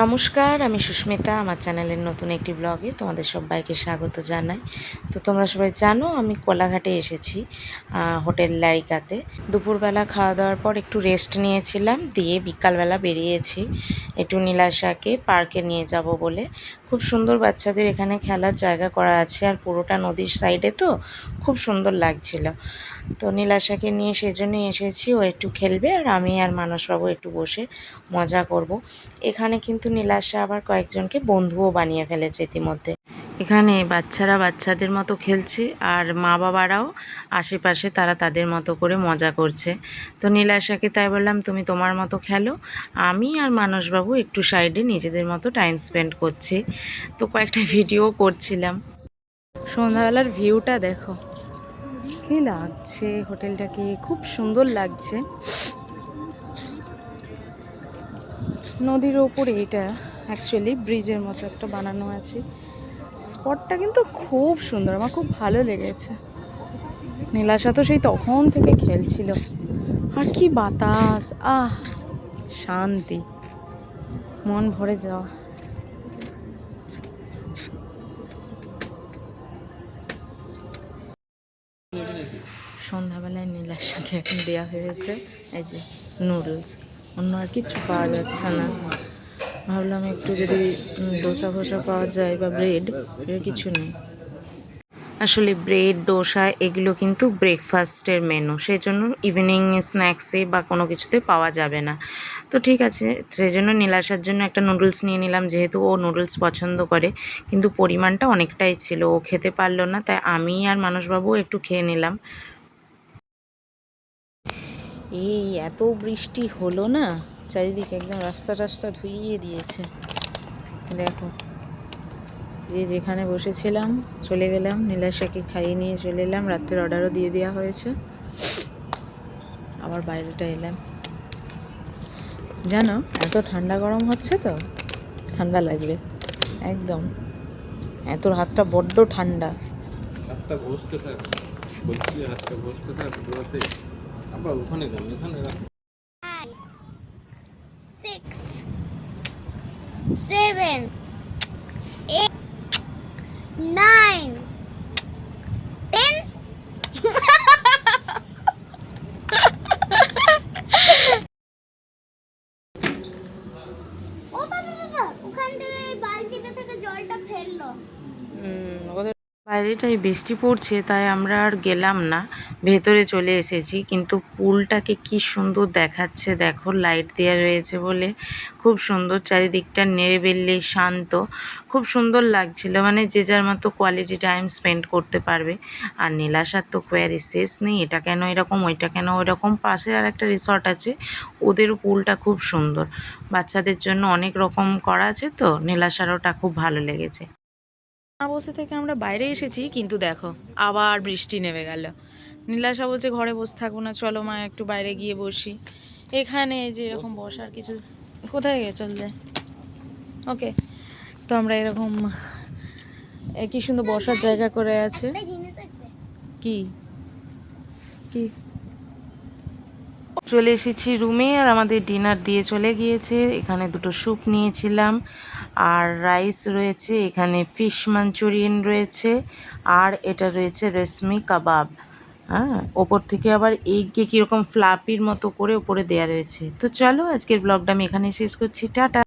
নমস্কার, আমি সুস্মিতা। আমার চ্যানেলের নতুন একটি ব্লগে তোমাদের সবাইকে স্বাগত জানাই। তো তোমরা সবাই জানো আমি কোলাঘাটে এসেছি হোটেল লারিকাতে। দুপুরবেলা খাওয়া দাওয়ার পর একটু রেস্ট নিয়েছিলাম, দিয়ে বিকালবেলা বেরিয়েছি একটু নীলাশাকে পার্কে নিয়ে যাব বলে। খুব সুন্দর বাচ্চাদের এখানে খেলার জায়গা করা আছে, আর পুরোটা নদীর সাইডে, তো খুব সুন্দর লাগছিল। তো নীলাশাকে নিয়ে সেজন্যই এসেছি, ও একটু খেলবে আর আমি আর মানসবাবু একটু বসে মজা করব। এখানে কিন্তু নীলাশা আবার কয়েকজনকে বন্ধুও বানিয়ে ফেলেছে ইতিমধ্যে। এখানে বাচ্চারা বাচ্চাদের মতো খেলছে, আর মা বাবারাও আশেপাশে তারা তাদের মতো করে মজা করছে। তো নীলাশাকে তাই বললাম, তুমি তোমার মতো খেলো, আমি আর মানসবাবু একটু সাইডে নিজেদের মতো টাইম স্পেন্ড করছি। তো কয়েকটা ভিডিও করছিলাম। সন্ধ্যাবেলার ভিউটা দেখো কি লাগছে, হোটেলটাকে খুব সুন্দর লাগছে। নদীর ওপরে এটা অ্যাকচুয়ালি ব্রিজের মতো একটা বানানো আছে। স্পটটা কিন্তু খুব সুন্দর, আমার খুব ভালো লেগেছে। নীলাশা তো সেই তখন থেকে খেলছিল, আর কি বাতাস, শান্তি, মন ভরে যাওয়া। সন্ধ্যাবেলায় নীলাশাকে এখন দেওয়া হয়েছে এই যে নুডলস, অন্য আর কিছু পাওয়া যাচ্ছে না। ভাবলাম একটু যদি ডোসা ফোসা পাওয়া যায় বা ব্রেড, এর কিছু নেই। আসলে ব্রেড ডোসা এগুলো কিন্তু ব্রেকফাস্টের মেনু, সেই জন্য ইভিনিং স্ন্যাক্সে বা কোনো কিছুতে পাওয়া যাবে না। তো ঠিক আছে, সেই জন্য নীলাশার জন্য একটা নুডলস নিয়ে নিলাম, যেহেতু ও নুডলস পছন্দ করে, কিন্তু পরিমাণটা অনেকটাই ছিল, ও খেতে পারলো না, তাই আমি আর মানসবাবু একটু খেয়ে নিলাম। এই এত বৃষ্টি হলো না, চারিদিকে একদম রাস্তা টাস্তা ধুইয়ে দিয়েছে। দেখো, যে যেখানে বসেছিলাম চলে গেলাম, নীলাশাকে খাইয়ে নিয়ে চলে এলাম, রাত্রের অর্ডারও দিয়ে দেওয়া হয়েছে। আবার বাইরেটা এলাম, জানো এত ঠান্ডা গরম হচ্ছে, তো ঠান্ডা লাগবে একদম। এত হাতটা বড্ড ঠান্ডা। হাতটা ঘষতে থাক, বলছি হাতটা ঘষতে থাক, ধোয়াতে আবার ওখানে যান, ওখানে রাখ। 6 7 8 9 10 ও বাবা বাবা, ওখান থেকে এই বালতিটা থেকে জলটা ফেললো। বাইরেটাই বৃষ্টি পড়ছে, তাই আমরা আর গেলাম না, ভেতরে চলে এসেছি। কিন্তু পুলটাকে কি সুন্দর দেখাচ্ছে দেখো, লাইট দেওয়া রয়েছে বলে খুব সুন্দর, চারিদিকটা নিরিবিলি শান্ত, খুব সুন্দর লাগছিল। মানে যে যার মতো কোয়ালিটি টাইম স্পেন্ড করতে পারবে। আর নীলাশার তো কোয়ারি শেষ নেই, এটা কেন এরকম, ওইটা কেন ওইরকম। পাশে আর একটা রিসর্ট আছে, ওদেরও পুলটা খুব সুন্দর, বাচ্চাদের জন্য অনেক রকম করা আছে। তো নীলাশার ওটা খুব ভালো লেগেছে। বসে থেকে আমরা বাইরে এসেছি, কিন্তু দেখো আবার বৃষ্টি নেমে গেল। নীলাশা বলছে ঘরে বসে থাকবো না, চলো মা একটু বাইরে গিয়ে বসি। এখানে যে এরকম বসার কিছু, কোথায় গিয়ে চল যায়, ওকে। তো আমরা এরকম কি সুন্দর বসার জায়গা করে আছে। কি কি চলে এসেছি রুমে, আর আমাদের ডিনার দিয়ে চলে গিয়েছে। এখানে দুটো স্যুপ নিয়েছিলাম, আর রাইস রয়েছে, এখানে ফিশ মাঞ্চুরিয়ান রয়েছে, আর এটা রয়েছে রেশমি কাবাব। হ্যাঁ, ওপর থেকে আবার এগকে কীরকম ফ্লাপির মতো করে ওপরে দেয়া রয়েছে। তো চলো, আজকের ব্লগটা আমি এখানে শেষ করছি, টাটা।